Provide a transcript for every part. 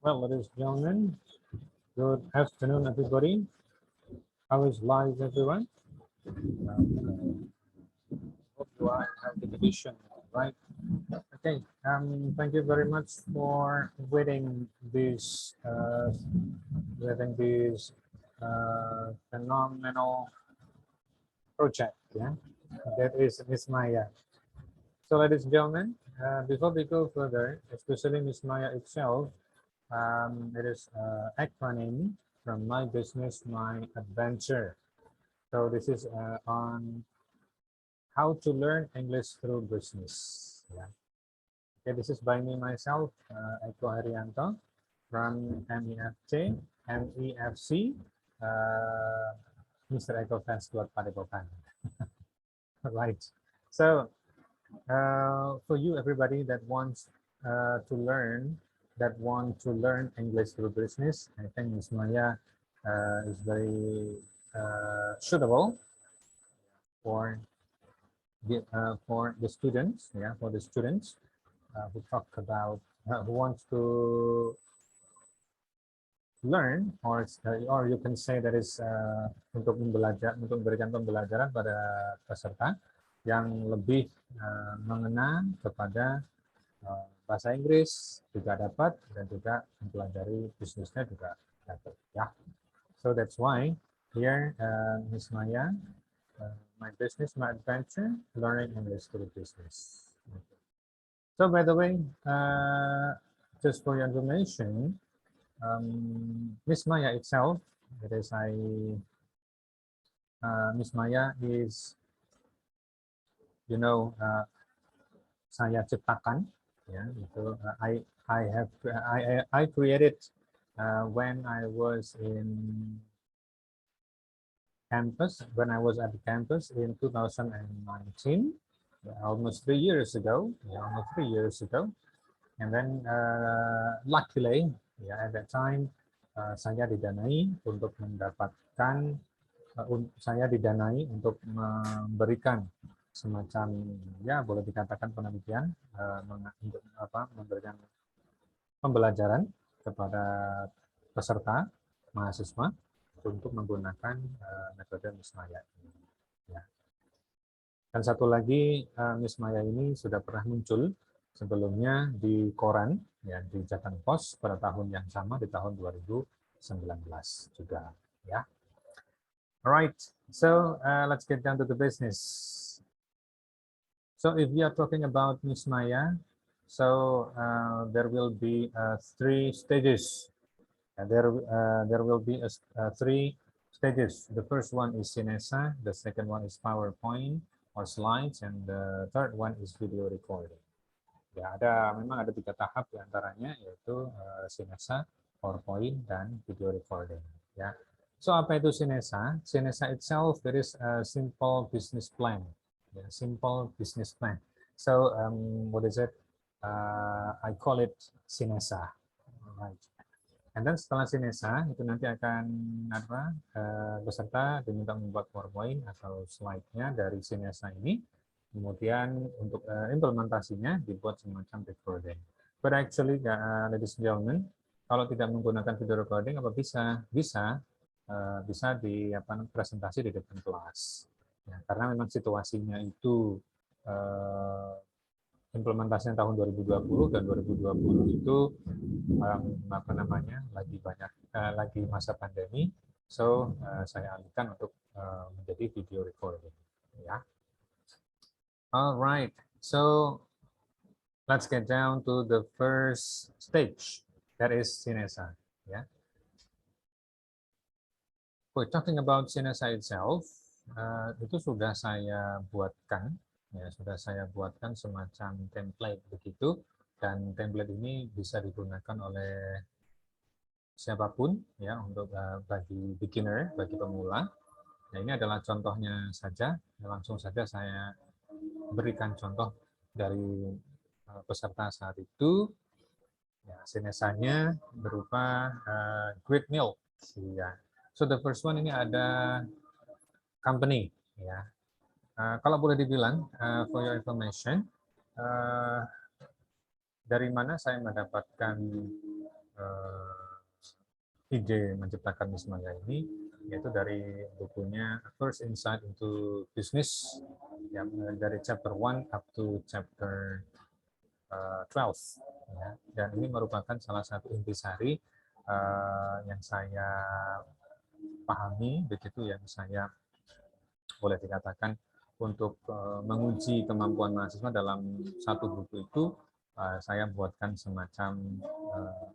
Well, ladies and gentlemen, good afternoon, everybody. How is life, everyone? Hope you are in healthy condition, right? Okay. Thank you very much for waiting this phenomenal project. Yeah, that is Miss Maya. So, ladies and gentlemen, before we go further, especially Miss Maya itself, it is acronym from My Business, My Adventure. So this is on how to learn English through business. Yeah. Okay, this is by me myself, Eko Herianto from MEFC, Mr. Eko Fans Club Padepokan. Right. So for you, everybody that wants to learn English through business, I think Ms. Maya is very suitable for the students, yeah, for the students who talk about who wants to learn, or you can say that is untuk memberikan pembelajaran pada peserta yang lebih mengenal kepada bahasa Inggris juga dapat, dan juga mempelajari bisnisnya juga dapat, ya. So that's why here Miss Maya, My Business, My Adventure, Learning English through Business. So by the way, just for your information, Miss Maya itself, that is Miss Maya is, saya ciptakan, ya, itu I created when I was at the campus in 2019, almost 3 years ago, and then luckily, at that time saya didanai untuk memberikan semacam, ya, boleh dikatakan penelitian untuk memberikan pembelajaran kepada peserta mahasiswa untuk menggunakan metode Miss Maya ini. Ya. Dan satu lagi, Miss Maya ini sudah pernah muncul sebelumnya di koran, ya, di Jateng Pos pada tahun yang sama, di tahun 2019 juga, ya. Alright, so let's get down to the business. So if we are talking about Miss Maya, so there will be 3 stages. There will be 3 stages. The first one is Cinesa, the second one is PowerPoint or slides, and the third one is video recording. Ya, memang ada 3 tahap diantaranya, yaitu Cinesa, PowerPoint, dan video recording. Ya. So apa itu Cinesa? Cinesa itself, there is a simple business plan. Yeah, simple business plan. So what is it? I call it Cinesa. Right. And then setelah Cinesa itu nanti akan peserta diminta membuat PowerPoint atau slide-nya dari Cinesa ini. Kemudian untuk implementasinya dibuat semacam recording. But actually, ladies and gentlemen, kalau tidak menggunakan video recording, apa bisa di presentasi di depan kelas. Ya, karena memang situasinya itu implementasinya tahun 2020 dan 2020 itu lagi masa pandemi, so saya alihkan untuk menjadi video recording, ya. Alright, so let's get down to the first stage, that is Cinesa, ya. We're talking about Cinesa itself, itu sudah saya buatkan semacam template begitu, dan template ini bisa digunakan oleh siapapun, ya, untuk bagi beginner, bagi pemula. Nah, ini adalah contohnya saja. Langsung saja saya berikan contoh dari peserta saat itu. Ya, Cinesanya berupa Great Milk. Ya. So the first one ini ada company, ya. Kalau boleh dibilang, for your information, dari mana saya mendapatkan ide menciptakan Wismaya ini, yaitu dari bukunya First Insight into Business, yang dari chapter 1 up to chapter 12. Ya. Dan ini merupakan salah satu intisari yang saya pahami, begitu yang saya boleh dikatakan untuk menguji kemampuan mahasiswa dalam satu buku itu, saya buatkan semacam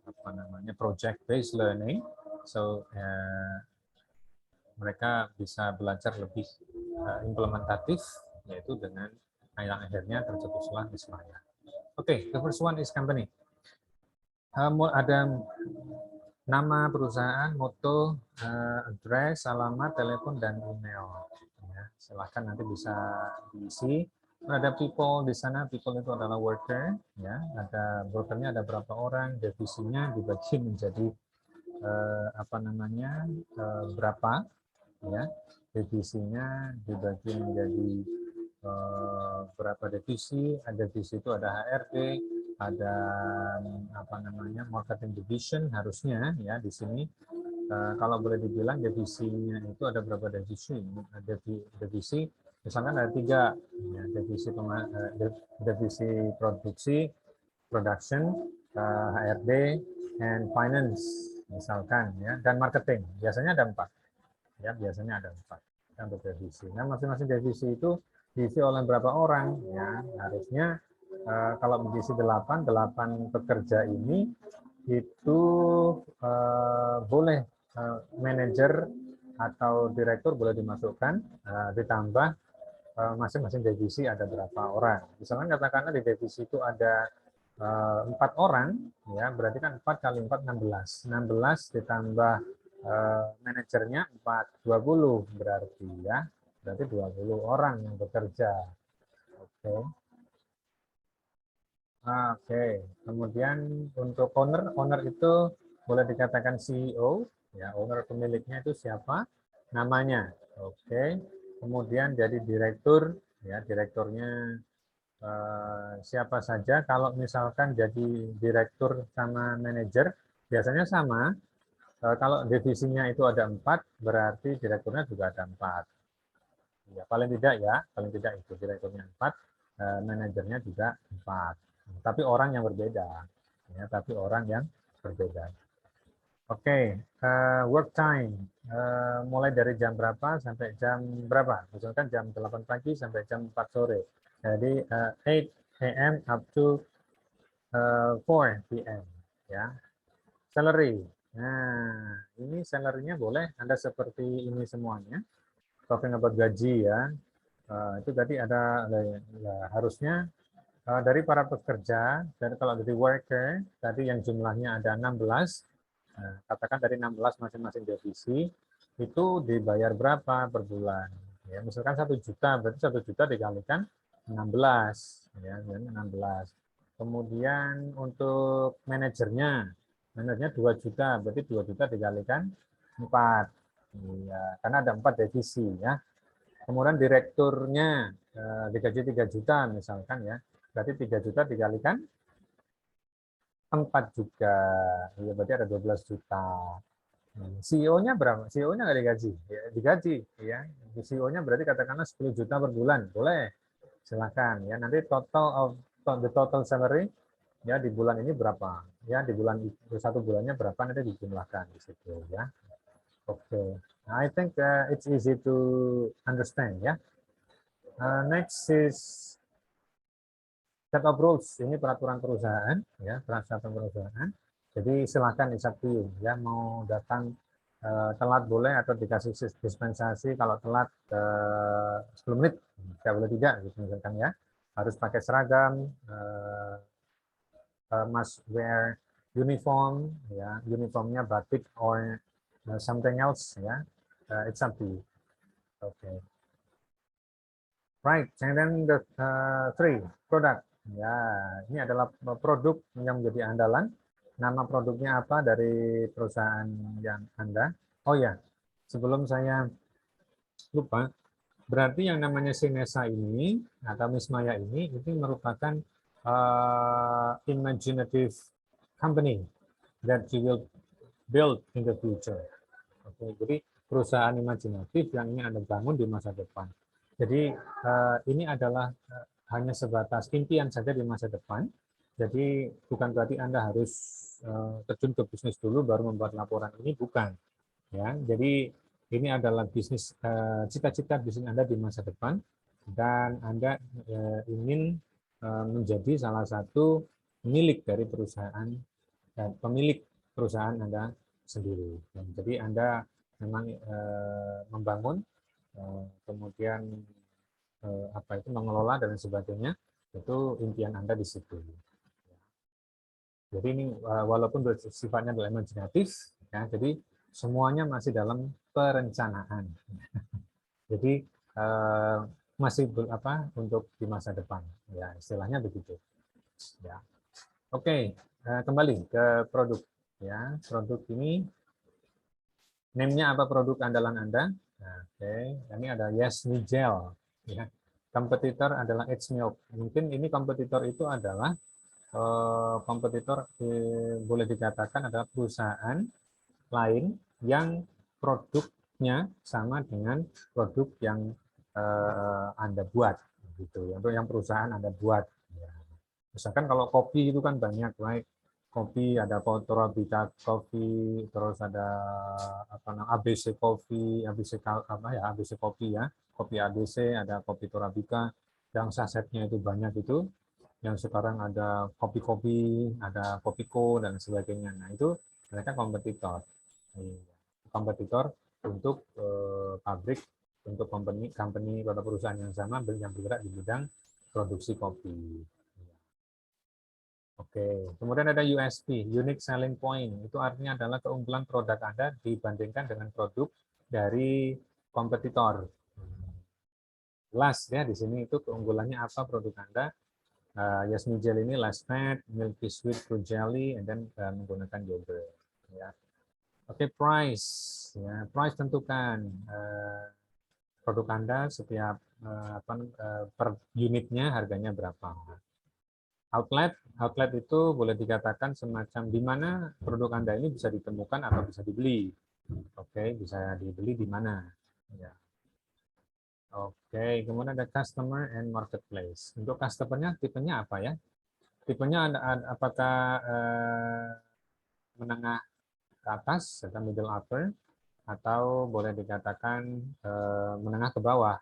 apa namanya project based learning, so mereka bisa belajar lebih implementatif, yaitu dengan yang akhirnya tercetuslah Wismaya. Oke, the first one is company. Ada nama perusahaan, moto, address, alamat, telepon, dan email. Ya, silahkan nanti bisa diisi. Ada people di sana, people itu adalah worker. Ya, ada workernya ada berapa orang, divisinya dibagi menjadi apa namanya berapa. Ya, divisinya dibagi menjadi berapa divisi. Ada divisi itu ada HRD, ada apa namanya marketing division harusnya ya di sini. Kalau boleh dibilang divisinya itu ada berapa divisi? Divisi misalkan ada 3 ya, divisi produksi, production, HRD, and finance misalkan ya, dan marketing biasanya ada 4 ya, biasanya ada 4 untuk divisi. Nah, masing-masing divisi itu diisi oleh berapa orang ya, harusnya kalau diisi 8 pekerja ini itu boleh manajer atau direktur boleh dimasukkan, ditambah masing-masing divisi ada berapa orang. Misalkan katakanlah di divisi itu ada 4 orang, ya berarti kan 4 kali 4 16. 16 ditambah manajernya 20 berarti ya. Berarti 20 orang yang bekerja. Oke. Oke. Kemudian untuk owner itu boleh dikatakan CEO, ya, owner pemiliknya itu siapa? Namanya. Oke. Kemudian jadi direktur, ya, direkturnya siapa saja. Kalau misalkan jadi direktur sama manajer, biasanya sama. Kalau divisinya itu ada 4, berarti direkturnya juga ada 4. Ya, paling tidak itu direkturnya 4, manajernya juga 4. Tapi orang yang berbeda. Ya, tapi orang yang berbeda. Oke, work time. Mulai dari jam berapa sampai jam berapa? Misalkan jam 8 pagi sampai jam 4 sore. Jadi 8 a.m. up to 4 p.m. Ya. Salary. Nah, ini salary-nya boleh Anda seperti ini semuanya. Talking about gaji ya. Itu tadi ada ya, harusnya dari para pekerja, dari kalau dari worker, tadi yang jumlahnya ada 16, katakan dari 16 masing-masing divisi, itu dibayar berapa per bulan? Ya, misalkan 1 juta, berarti 1 juta dikalikan 16. Ya, 16. Kemudian untuk manajernya 2 juta, berarti 2 juta dikalikan 4. Ya, karena ada 4 divisi ya. Kemudian direkturnya digaji 3 juta misalkan ya. Berarti 3 juta dikalikan 4 juga. Ya, berarti ada 12 juta. CEO-nya berapa? CEO-nya nggak digaji? Ya, digaji. Ya. CEO-nya berarti katakanlah 10 juta per bulan. Boleh. Silakan. Ya, nanti the total salary ya di bulan ini berapa? Ya, di bulan satu bulannya berapa nanti dijumlahkan di situ ya. Oke. I think it's easy to understand ya. Next is set of rules. Ini peraturan perusahaan ya, peraturan perusahaan. Jadi silakan it's up to you ya, mau datang telat boleh atau dikasih dispensasi kalau telat 10 menit tidak boleh tidak gitu misalkan ya. Harus pakai seragam, must wear uniform ya, uniformnya batik or something else ya. It's up to you. Okay. Right, and then the 3 product. Ya, ini adalah produk yang menjadi andalan. Nama produknya apa dari perusahaan yang Anda? Oh ya, sebelum saya lupa, berarti yang namanya Sinesa ini atau Wismaya ini merupakan imaginative company. that you will build in the future. Oke, jadi perusahaan imajinatif yang ingin Anda bangun di masa depan. Jadi ini adalah hanya sebatas impian saja di masa depan. Jadi bukan berarti Anda harus terjun ke bisnis dulu baru membuat laporan ini, bukan. Ya, jadi ini adalah bisnis cita-cita bisnis Anda di masa depan dan Anda ingin menjadi salah satu milik dari perusahaan dan pemilik perusahaan Anda sendiri. Dan jadi Anda memang membangun, kemudian apa itu mengelola dan sebagainya, itu impian Anda di situ. Jadi ini walaupun sifatnya adalah imajinatif, ya, jadi semuanya masih dalam perencanaan. Jadi masih apa untuk di masa depan, ya istilahnya begitu. Ya. Oke, kembali ke produk. Ya, produk ini name-nya apa produk andalan Anda? Nah, oke, ini ada Yes Nigel. Ya. Kompetitor adalah It's Milk. Mungkin ini kompetitor itu adalah kompetitor boleh dikatakan adalah perusahaan lain yang produknya sama dengan produk yang Anda buat, gitu. Untuk yang perusahaan Anda buat. Ya. Misalkan kalau kopi itu kan banyak, right? Kopi ada Torabika Coffee, terus ada apa namanya ABC Coffee, ABC Kopi ya, kopi ABC, ada kopi Torabika, yang sasetnya itu banyak itu, yang sekarang ada kopi-kopi, ada Kopiko dan sebagainya. Nah itu mereka kompetitor, kompetitor untuk pabrik, untuk company pada perusahaan yang sama yang bergerak di bidang produksi kopi. Oke, kemudian ada USP, Unique Selling Point. Itu artinya adalah keunggulan produk Anda dibandingkan dengan produk dari kompetitor. Jelas ya, di sini itu keunggulannya apa produk Anda. Yes Nigel ini less fat, milky sweet fruit jelly, and then menggunakan yogurt. Ya. Oke, price. Ya, price tentukan produk Anda setiap per unitnya harganya berapa. Outlet itu boleh dikatakan semacam di mana produk Anda ini bisa ditemukan atau bisa dibeli. Oke, bisa dibeli di mana. Ya. Oke, kemudian ada customer and marketplace. Untuk customer-nya tipenya apa ya? Tipenya apakah menengah ke atas atau middle upper, atau boleh dikatakan menengah ke bawah.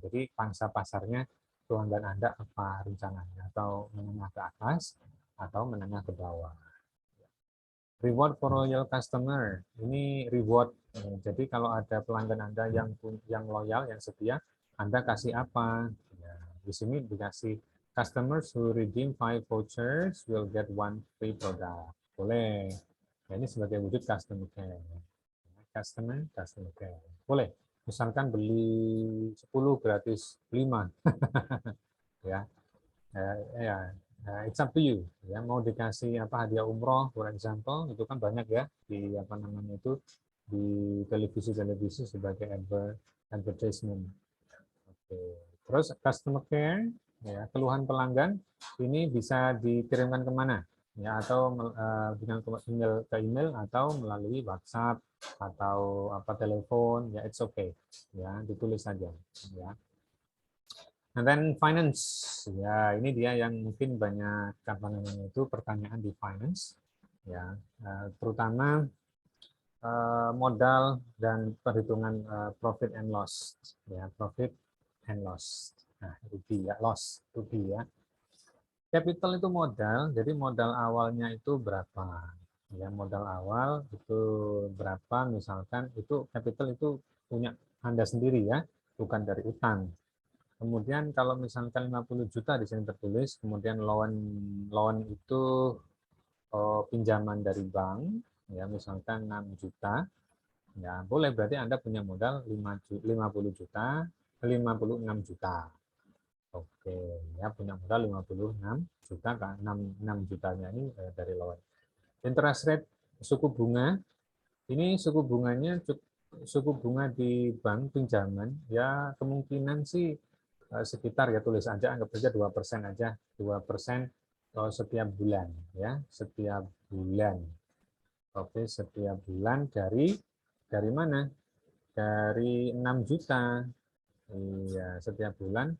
Jadi pangsa pasarnya pelanggan Anda apa rencananya, atau menengah ke atas atau menengah ke bawah. Reward for loyal customer, ini reward. Jadi kalau ada pelanggan Anda yang loyal, yang setia, Anda kasih apa? Ya, di sini dikasih customers who redeem 5 vouchers will get 1 free product. Boleh. Ya, ini sebagai wujud customer care. Customer care. Boleh. Misalkan beli 10 gratis 5. Ya. Ya, it's up to you. Ya, mau dikasih apa hadiah umroh, for example, itu kan banyak ya di apa namanya itu di televisi sebagai advertisement. Oke. Terus customer care, ya, keluhan pelanggan ini bisa dikirimkan kemana? Ya, atau dengan email atau melalui WhatsApp atau apa telepon, ya it's okay. Ya, ditulis saja. Ya. And then finance, ya ini dia yang mungkin banyak apa namanya itu pertanyaan di finance, ya terutama modal dan perhitungan profit and loss, ya profit and loss, nah rugi ya, loss rugi ya. Capital itu modal, jadi modal awalnya itu berapa? Ya modal awal itu berapa? Misalkan itu capital itu punya Anda sendiri ya, bukan dari utang. Kemudian kalau misalkan 50 juta di sini tertulis, kemudian loan itu pinjaman dari bank, ya misalkan 6 juta, ya boleh berarti Anda punya modal 56 juta. Oke, ya punya modal 56 juta, 6 jutanya ini dari loan. Interest rate suku bunga, ini suku bunga di bank pinjaman, ya kemungkinan sih sekitar ya tulis aja anggap saja 2% aja, 2% setiap bulan ya, setiap bulan. Profit setiap bulan dari mana? Dari 6 juta. Iya, setiap bulan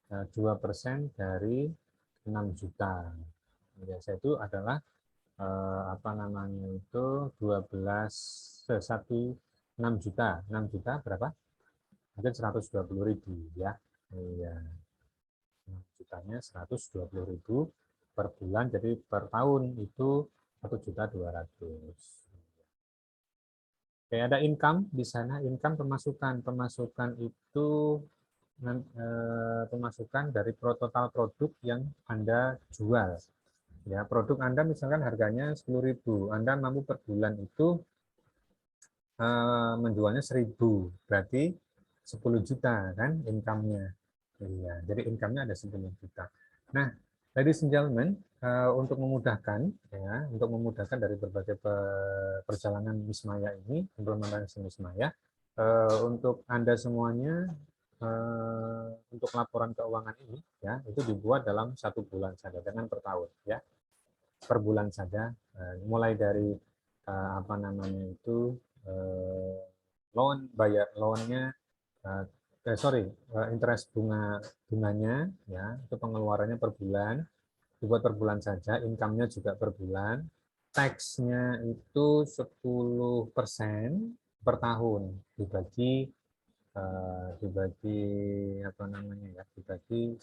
2% dari 6 juta. Biasa itu adalah apa namanya itu 6 juta. 6 juta berapa? Mungkin 120.000 ya. Iya. 6 jutanya 120.000 per bulan, jadi per tahun itu 1.200.000. Oke, ada income di sana, income pemasukan. Pemasukan itu pemasukan dari total produk yang Anda jual. Ya, produk Anda misalkan harganya 10.000, Anda mampu per bulan itu menjualnya 1.000, berarti 10 juta kan income-nya. Iya, jadi income-nya ada 10 juta. Nah, ladies and gentlemen, untuk memudahkan ya, untuk memudahkan dari berbagai perjalanan Wismaya ini, implementasi Wismaya, untuk Anda semuanya untuk laporan keuangan ini ya, itu dibuat dalam 1 bulan saja, jangan per tahun ya. Per bulan saja, mulai dari apa namanya itu loan, bayar loannya, interest bunganya ya, itu pengeluarannya per bulan, dibuat per bulan saja, income-nya juga per bulan, tax-nya itu 10% per tahun, dibagi apa namanya ya, dibagi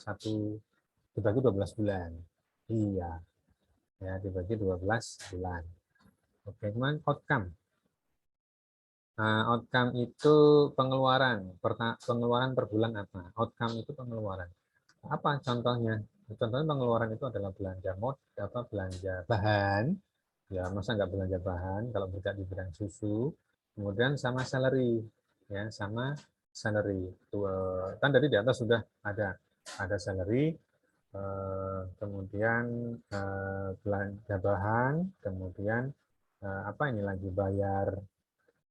12 bulan. Iya, ya dibagi 12 bulan. Oke, kemudian outcome. Outcome itu pengeluaran per bulan apa? Outcome itu pengeluaran. Apa contohnya? Contohnya pengeluaran itu adalah belanja bahan. Ya, masa nggak belanja bahan kalau bergerak di bidang susu. Kemudian sama salary, ya, sama salary. Kan tadi di atas sudah ada salary, kemudian belanja bahan, kemudian apa ini lagi bayar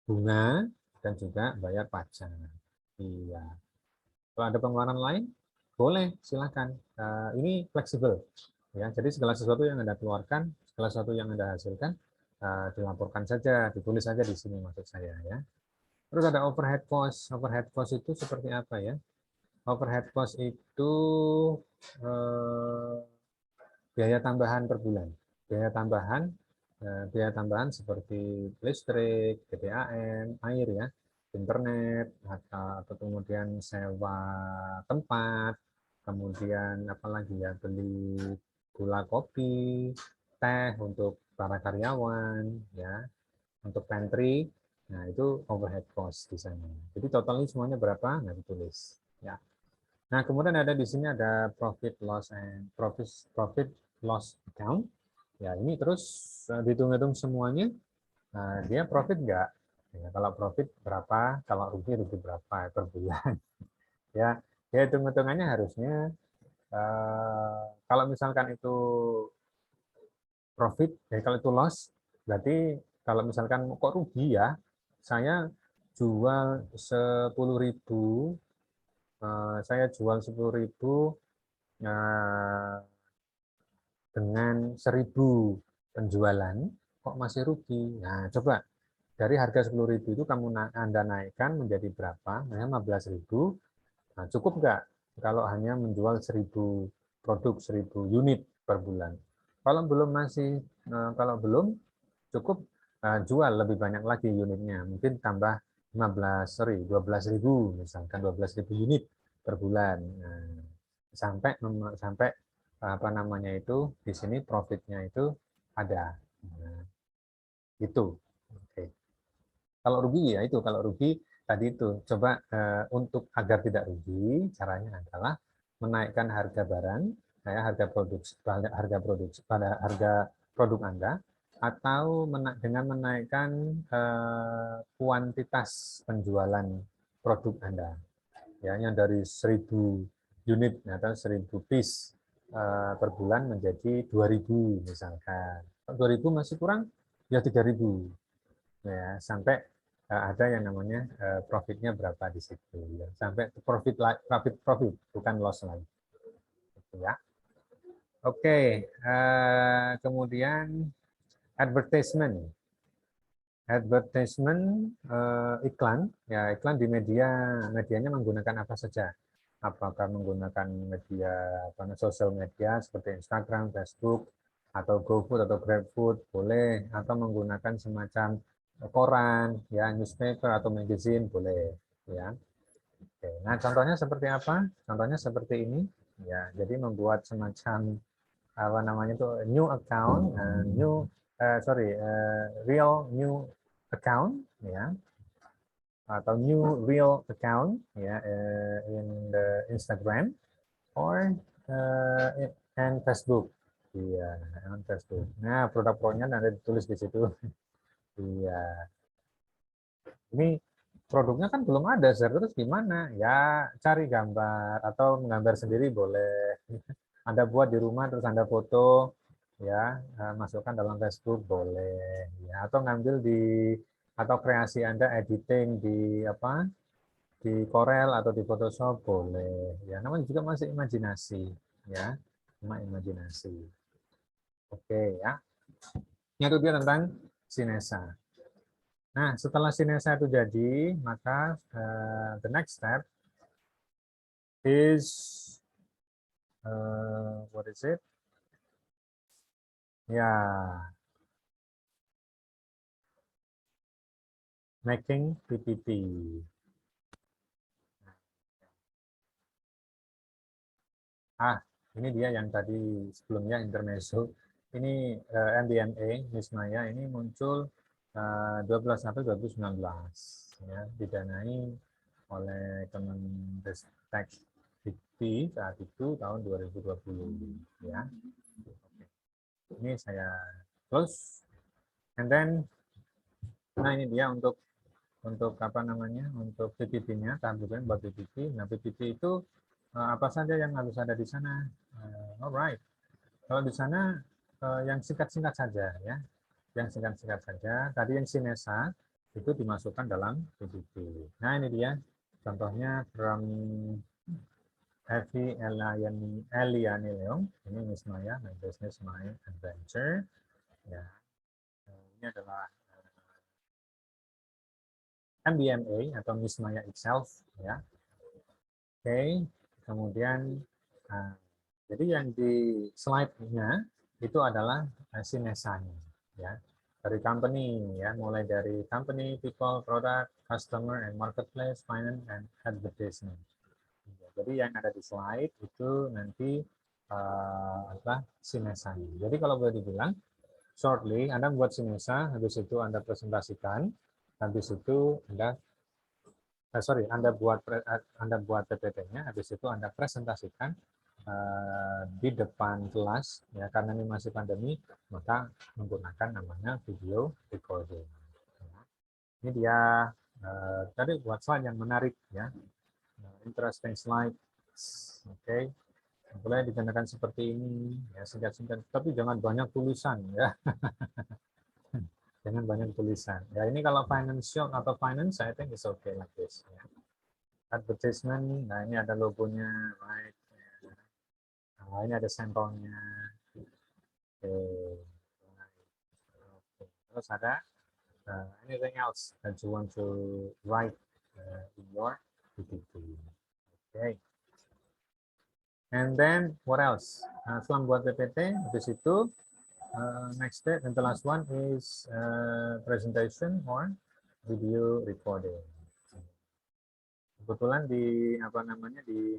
bunga dan juga bayar pajak. Iya. Kalau ada pengeluaran lain, boleh silakan. Ini fleksibel. Ya, jadi segala sesuatu yang Anda keluarkan, segala sesuatu yang Anda hasilkan, dilaporkan saja, ditulis saja di sini maksud saya ya. Terus ada overhead cost. Overhead cost itu seperti apa ya? Overhead cost itu biaya tambahan per bulan. Biaya tambahan seperti listrik, PDAM, air ya, internet, atau kemudian sewa tempat, kemudian apalagi ya, beli gula kopi, teh untuk para karyawan, ya, untuk pantry. Nah, itu overhead cost di sana. Jadi totalnya semuanya berapa? Nggak ditulis. Ya. Nah, kemudian ada di sini ada profit loss account. Ya, ini terus dihitung-hitung semuanya. Nah, dia profit nggak? Ya, kalau profit berapa? Kalau rugi berapa per bulan? Ya, ya hitung-hitungannya harusnya kalau misalkan itu profit, ya kalau itu loss, berarti kalau misalkan kok rugi ya, saya jual 10.000, saya jual 10.000 dengan 1.000 penjualan, kok masih rugi? Nah, coba dari harga 10.000 itu Anda naikkan menjadi berapa? Nah, 15.000. Nah, cukup nggak kalau hanya menjual 1.000 produk, 1.000 unit per bulan? Kalau belum cukup, jual lebih banyak lagi unitnya, mungkin tambah 12.000 misalkan 12.000 unit per bulan. Nah, sampai sampai apa namanya itu di sini profitnya itu ada. Nah, itu. Oke. Kalau rugi ya itu, kalau rugi tadi itu coba untuk agar tidak rugi, caranya adalah menaikkan harga barang, ya, harga produk Anda, atau dengan menaikkan kuantitas penjualan produk Anda. Ya, yang dari 1.000 unit atau 1.000 piece per bulan menjadi 2.000 misalkan. Kalau 2.000 masih kurang, ya 3.000. Ya, sampai ada yang namanya profitnya berapa di situ. Ya. Sampai profit, bukan loss lagi. Gitu ya. Oke, kemudian advertisement. Advertisement, iklan, ya iklan di medianya menggunakan apa saja. Apakah menggunakan media sosial media seperti Instagram, Facebook, atau GoFood atau GrabFood boleh, atau menggunakan semacam koran, ya newspaper atau magazine boleh, ya. Oke, nah contohnya seperti apa? Contohnya seperti ini, ya. Jadi membuat semacam apa namanya itu new account, real new account, ya, atau new real account, ya, in the Instagram or and Facebook, iya, on Facebook. Nah, produk-produknya nanti ditulis di situ. Iya, ini produknya kan belum ada, terus gimana? Ya cari gambar atau menggambar sendiri boleh. Anda buat di rumah terus Anda foto, ya, masukkan dalam Facebook boleh, ya, atau ngambil di atau kreasi Anda editing di apa, di Corel atau di Photoshop boleh, ya, namanya juga masih imajinasi, ya, cuma imajinasi. Oke, ya, itu dia tentang Sinesa. Nah, setelah Sinesa itu jadi, maka the next step is what is it? Ya, making PPT. Ini dia yang tadi sebelumnya intermezzo. Ini MBMA Miss Maya ini muncul 12 April 2019, ya, didanai oleh Kemenristek Dikti saat itu tahun 2020, ya. Ini saya close, and then nah ini dia untuk apa namanya, untuk PPT-nya, tampilan buat PPT. Nah, PPT itu apa saja yang harus ada di sana? Alright, kalau di sana yang singkat-singkat saja, ya, yang singkat-singkat saja. Tadi yang Sinesa itu dimasukkan dalam PPT. Nah ini dia contohnya from Evi Eliani Leong. Ini Miss Maya, My Business My Adventure. Ya, ini adalah MBMA atau Miss Maya itself, ya. Oke, kemudian jadi yang di slide-nya itu adalah Sinesanya, ya, dari company, ya, mulai dari company, people, product, customer, and marketplace, finance, and advertisement. Jadi yang ada di slide itu nanti apa, Sinesanya. Jadi kalau boleh dibilang, shortly Anda buat Sinesa, habis itu Anda presentasikan, habis itu Anda buat PPT-nya, habis itu Anda presentasikan di depan kelas, ya, karena ini masih pandemi, maka menggunakan namanya video recording. Ini dia tadi buat slide yang menarik, ya, interesting slide. Oke, boleh digunakan seperti ini, ya, singkat-singkat, tapi jangan banyak tulisan, ya. Jangan banyak tulisan. Ya, ini kalau financial atau finance, I think it's okay like this. Ya. Advertisement, nah ini ada logonya, right? Nah, ini ada sampelnya. Oke. Terus ada anything else that you want to write in your PPT. Okay. And then what else? Setelah buat PPT, habis itu next step and the last one is presentation or video recording. Kebetulan di apa namanya di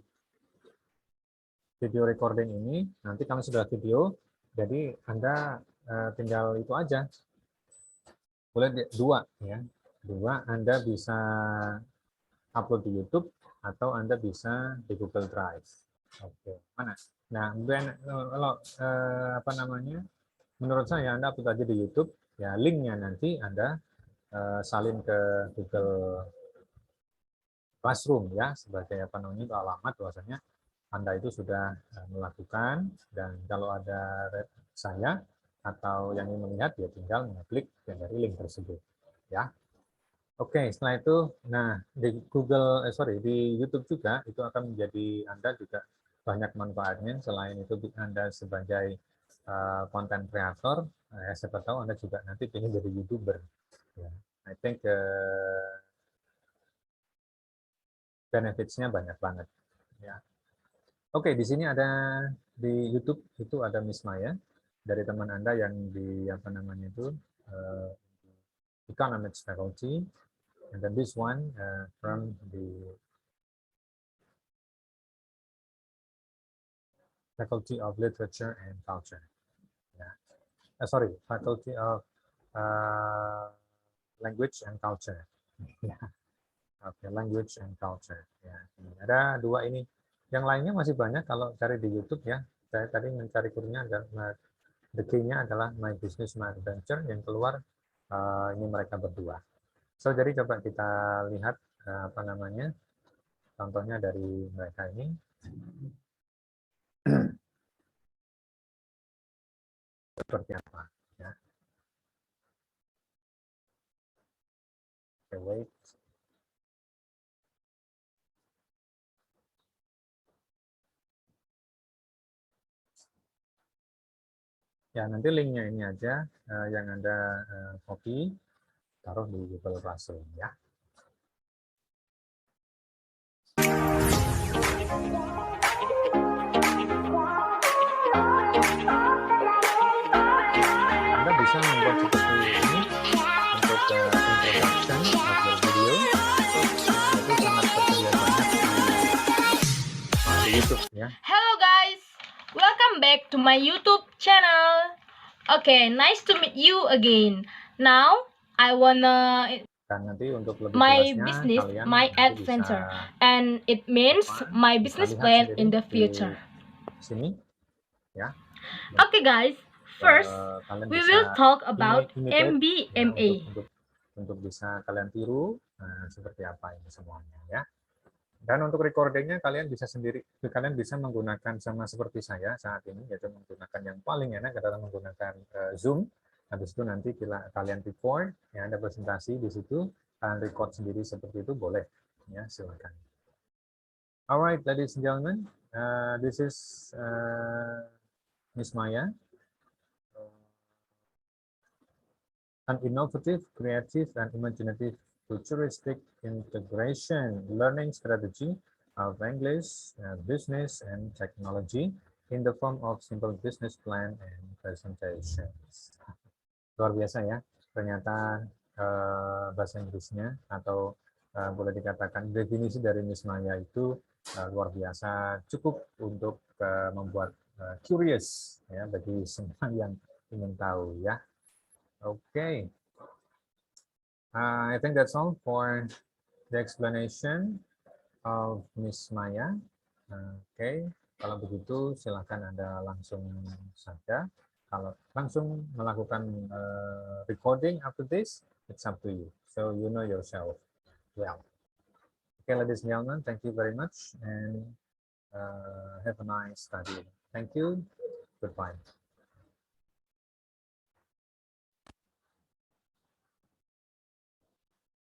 video recording ini nanti kami sudah video, jadi Anda tinggal itu aja. Boleh dua, ya, dua, Anda bisa upload di YouTube atau Anda bisa di Google Drive. Oke, mana? Nah, kalau apa namanya? Menurut saya Anda upload aja di YouTube, ya, linknya nanti Anda salin ke Google Classroom, ya, sebagai apa namanya, itu alamat bahwasanya Anda itu sudah melakukan, dan kalau ada saya atau yang ingin melihat, ya tinggal mengklik dari link tersebut, ya. Oke, setelah itu, nah di di YouTube juga itu akan menjadi Anda juga banyak manfaatnya. Selain itu Anda sebagai content creator, siapa tahu Anda juga nanti ingin jadi YouTuber. Yeah. I think benefits-nya banyak banget. Ya. Oke, di sini ada di YouTube itu ada Miss Maya dari teman Anda yang di apa namanya itu Economics faculty, and then this one from the Faculty of Literature and Culture. Yeah. Sorry, Faculty of Language and Culture. Yeah. Oke, language and culture. Ya, ada dua ini. Yang lainnya masih banyak kalau cari di YouTube ya. Saya tadi mencari kurinya ada the key-nya adalah My Business My Adventure, yang keluar ini mereka berdua. So jadi coba kita lihat apa namanya contohnya dari mereka ini. Seperti apa ya. Okay, wait. Ya, nanti linknya ini aja yang Anda copy, taruh di Google Classroom ya. Anda bisa membuat seperti ini untuk introduction of the video. Itu sangat tersedia banyak di YouTube ya. Hello guys, welcome back to my YouTube channel. Okay, nice to meet you again. Now I wanna Dan nanti untuk lebih my jelasnya business, kalian my nanti adventure, bisa and it means my bisa business lihat plan sendiri in the di future. sini ya. Okay guys, first Kalian we bisa will talk about imitate ya, MBMA. untuk bisa kalian tiru seperti apa ini semuanya ya. Dan untuk recordingnya kalian bisa menggunakan sama seperti saya saat ini, yaitu menggunakan yang paling enak adalah menggunakan Zoom. Habis itu nanti kalian record, ya ada presentasi di situ, kalian record sendiri seperti itu boleh, ya silakan. Alright, ladies and gentlemen, this is Miss Maya, an innovative, creative, and imaginative futuristic integration learning strategy of English, business, and technology in the form of simple business plan and presentations. Luar biasa ya, ternyata bahasa Inggrisnya atau boleh dikatakan definisi dari Miss Maya itu luar biasa, cukup untuk membuat curious ya bagi semua yang ingin tahu ya. Okay. I think that's all for the explanation of Miss Maya. Okay, kalau begitu silakan Anda langsung saja. Kalau langsung melakukan recording after this, it's up to you. So you know yourself well. Okay, ladies and gentlemen, thank you very much and have a nice study. Thank you. Goodbye.